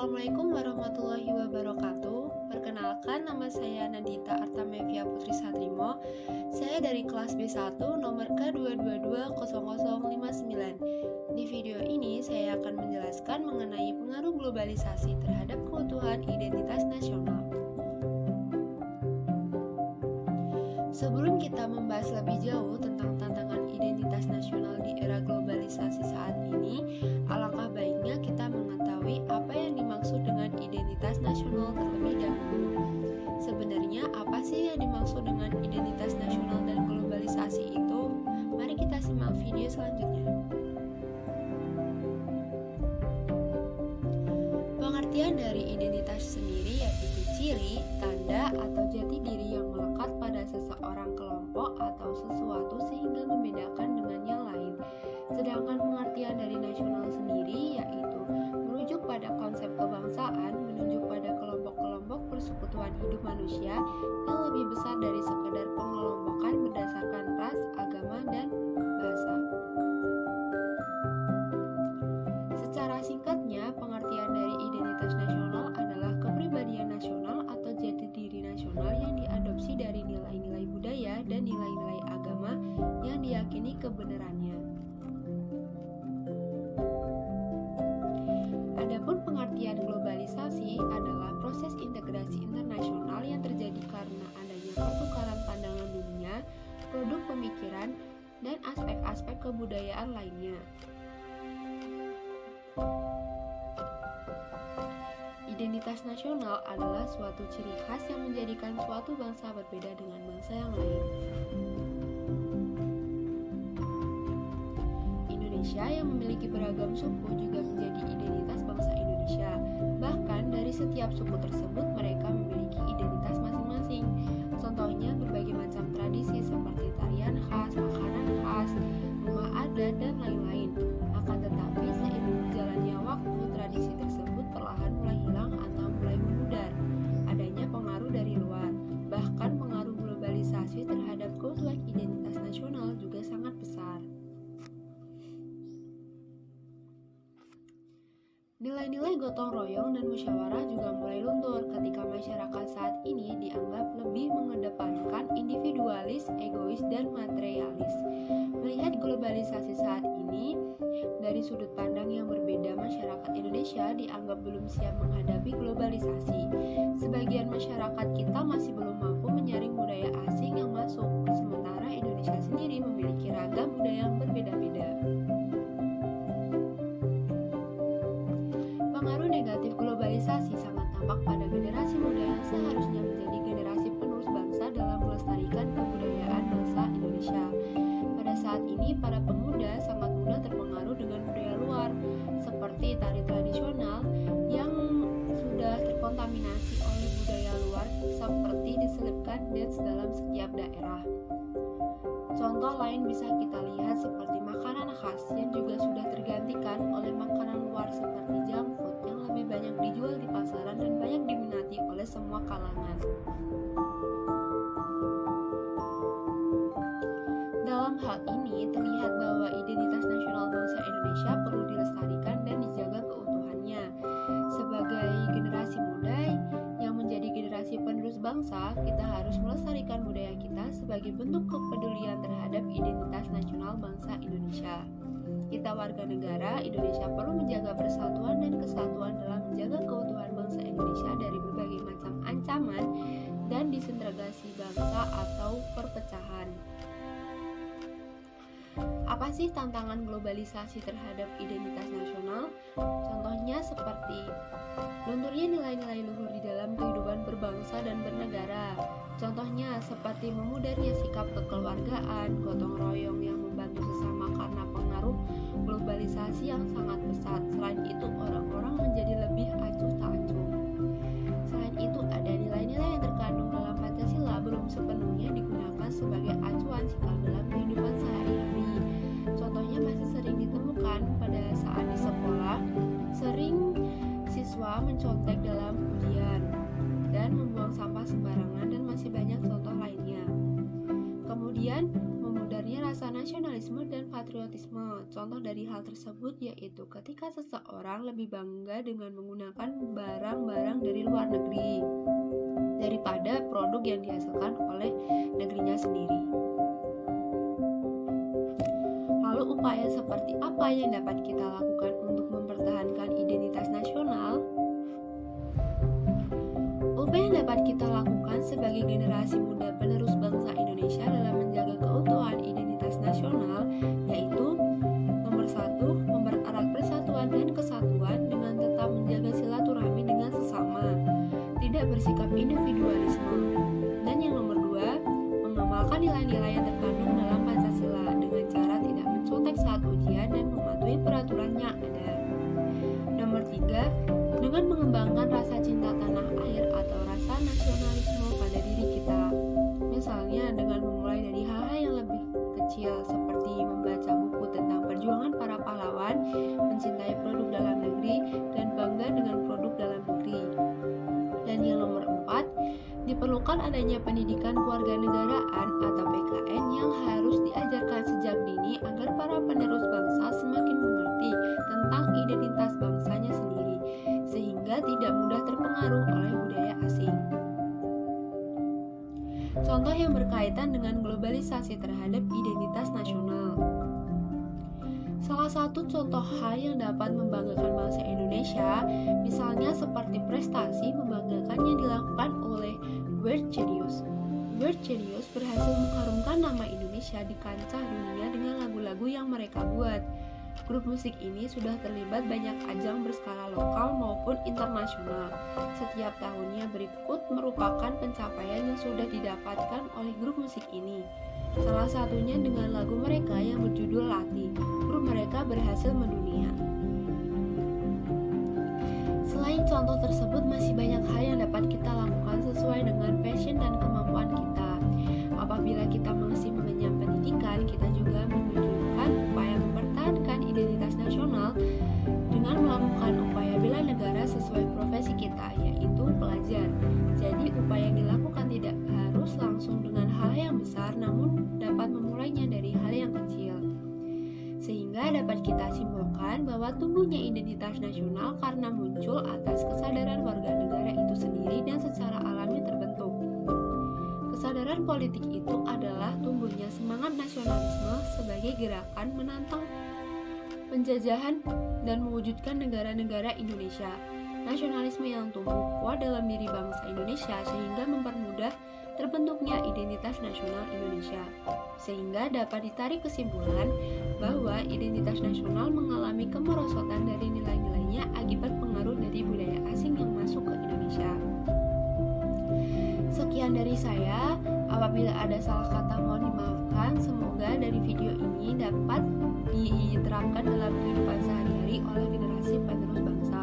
Assalamualaikum warahmatullahi wabarakatuh. Perkenalkan, nama saya Nandita Artamevia Putri Satrimo. Saya dari kelas B1 nomor K2220059. Di video ini saya akan menjelaskan mengenai pengaruh globalisasi terhadap keutuhan identitas nasional. Sebelum kita membahas lebih jauh tentang tantangan identitas nasional di era globalisasi saat ini, alangkah baiknya kita mengetahui apa yang dimaksud dengan identitas nasional terlebih dahulu. Sebenarnya apa sih yang dimaksud dengan identitas nasional dan globalisasi itu? Mari kita simak video selanjutnya. Pengertian dari identitas sendiri yaitu ciri, tanda, atau jati diri yang melekat pada seseorang, kelompok, atau sesuatu sehingga membedakan dengan yang lain. Sedangkan pengertian dari nasional sendiri yaitu merujuk pada konsep kebangsaan, menunjuk pada kelompok-kelompok persekutuan hidup manusia yang lebih besar dari sekadar pengelompokan berdasarkan ras, agama, dan bahasa. Secara singkatnya, pengertian dari identitas nasional adalah kepribadian nasional atau jati diri nasional yang diadopsi dari nilai-nilai budaya dan nilai-nilai agama yang diyakini kebenarannya. Adapun pengertian globalisasi adalah proses integrasi internasional yang terjadi karena adanya pertukaran pandangan dunia, produk pemikiran, dan aspek-aspek kebudayaan lainnya. Identitas nasional adalah suatu ciri khas yang menjadikan suatu bangsa berbeda dengan bangsa yang lain. Indonesia yang memiliki beragam suku juga menjadi identitas bangsa Indonesia. Bahkan dari setiap suku tersebut mereka memiliki identitas masing-masing. Contohnya berbagai macam tradisi seperti tarian khas, makanan khas, rumah adat, dan lain-lain. Akan tetapi seiring berjalannya waktu, tradisi tersebut perlahan mulai hilang atau mulai memudar. Adanya pengaruh dari luar, bahkan pengaruh globalisasi terhadap keutuhan identitas nasional juga sangat besar. Nilai-nilai gotong royong dan musyawarah juga mulai luntur ketika masyarakat saat ini dianggap lebih mengedepankan individualis, egois, dan materialis. Melihat globalisasi saat ini, dari sudut pandang yang berbeda, masyarakat Indonesia dianggap belum siap menghadapi globalisasi. Sebagian masyarakat kita masih belum mampu menyaring budaya asing yang masuk, sementara Indonesia sendiri memiliki ragam budaya yang berbeda-beda. Pengaruh negatif globalisasi sangat tampak pada generasi muda yang seharusnya menjadi generasi penerus bangsa dalam melestarikan kebudayaan bangsa Indonesia. Pada saat ini, para pemuda sangat mudah terpengaruh dengan budaya luar, seperti tari tradisional yang sudah terkontaminasi oleh budaya luar, seperti diselipkan dance dalam setiap daerah. Contoh lain bisa kita lihat seperti makanan khas yang juga sudah tergantikan oleh makanan luar seperti junk food yang lebih banyak dijual di pasaran dan banyak diminati oleh semua kalangan. Dalam hal ini terlihat bahwa identitas nasional bangsa Indonesia perlu dilestarikan dan dijaga keutuhannya. Sebagai generasi muda yang menjadi generasi penerus bangsa, kita harus melestarikan budaya kita sebagai bentuk kepedulian terhadap identitas nasional bangsa Indonesia. Kita warga negara Indonesia perlu menjaga persatuan dan kesatuan dalam menjaga keutuhan bangsa Indonesia dari berbagai macam ancaman dan disintegrasi bangsa atau perpecahan. Apa sih tantangan globalisasi terhadap identitas nasional? Contohnya seperti lunturnya nilai-nilai luhur di dalam kehidupan berbangsa dan bernegara. Contohnya seperti memudarnya sikap kekeluargaan, gotong royong yang membantu sesama karena pengaruh globalisasi yang sangat besar. Selain itu, orang-orang menjadi lebih acuh tak acuh. Selain itu, ada nilai-nilai yang terkandung dalam Pancasila belum sepenuhnya digunakan sebagai acuan sikap dalam kehidupan sehari-hari. Contohnya masih sering ditemukan pada saat di sekolah, sering siswa mencontek dalam ujian dan membuang sampah sembarangan, dan masih banyak contoh lainnya. Kemudian, memudarnya rasa nasionalisme dan patriotisme. Contoh dari hal tersebut yaitu ketika seseorang lebih bangga dengan menggunakan barang-barang dari luar negeri daripada produk yang dihasilkan oleh negerinya sendiri. Lalu upaya seperti apa yang dapat kita lakukan untuk mempertahankan identitas nasional? Upaya yang dapat kita lakukan sebagai generasi muda penerus bangsa Indonesia dalam menjaga keutuhan identitas nasional yaitu nomor 1, mempererat persatuan dan kesatuan dengan tetap menjaga silaturahmi dengan sesama, tidak bersikap individualisme. Dan yang nomor 2, mengamalkan nilai-nilai yang terkandung dalam Pancasila dengan cara tidak mencontek saat ujian dan mematuhi peraturan yang ada. Nomor 3, dengan mengembangkan rasa cinta tanah air atau rasa nasionalisme pada diri kita. Misalnya dengan memulai dari hal-hal yang lebih kecil seperti membaca buku tentang perjuangan para pahlawan, mencintai produk dalam negeri, dan bangga dengan produk dalam negeri. Dan yang nomor 4, diperlukan adanya pendidikan kewarganegaraan atau PKN yang harus diajarkan sejak dini agar para penerus bangsa semakin mengerti tentang identitas bangsanya sendiri, sehingga tidak mudah terpengaruh oleh budaya asing. Contoh yang berkaitan dengan globalisasi terhadap identitas nasional. Salah satu contoh hal yang dapat membanggakan bangsa Indonesia, misalnya seperti prestasi membanggakan yang dilakukan oleh Weird Genius. Weird Genius berhasil mengharumkan nama Indonesia di kancah dunia dengan lagu-lagu yang mereka buat. Grup musik ini sudah terlibat banyak ajang berskala lokal maupun internasional. Setiap tahunnya berikut merupakan pencapaian yang sudah didapatkan oleh grup musik ini. Salah satunya dengan lagu mereka yang berjudul Lati. Grup mereka berhasil mendunia. Selain contoh tersebut, masih banyak hal yang dapat kita lakukan sesuai dengan passion dan kemampuan kita. Apabila kita masih mengenyam pendidikan, kita juga menunjukkan upaya mempertahankan identitas nasional dengan melakukan upaya bela negara sesuai profesi kita, yaitu pelajar. Jadi upaya yang dilakukan tidak harus langsung dengan hal yang besar, namun dapat memulainya dari hal yang kecil. Sehingga dapat kita simpulkan bahwa tumbuhnya identitas nasional karena muncul atas kesadaran warga negara itu sendiri dan secara alami terbentuk. Kesadaran politik itu adalah tumbuhnya semangat nasionalisme sebagai gerakan menantang penjajahan dan mewujudkan negara-negara Indonesia. Nasionalisme yang tumbuh kuat dalam diri bangsa Indonesia sehingga mempermudah terbentuknya identitas nasional Indonesia. Sehingga dapat ditarik kesimpulan bahwa identitas nasional mengalami kemerosotan dari nilai-nilainya akibat pengaruh dari budaya asing yang masuk ke Indonesia. Sekian dari saya, apabila ada salah kata mohon dimaafkan. Semoga dari video ini dapat diterapkan dalam kehidupan sehari-hari oleh generasi penerus bangsa.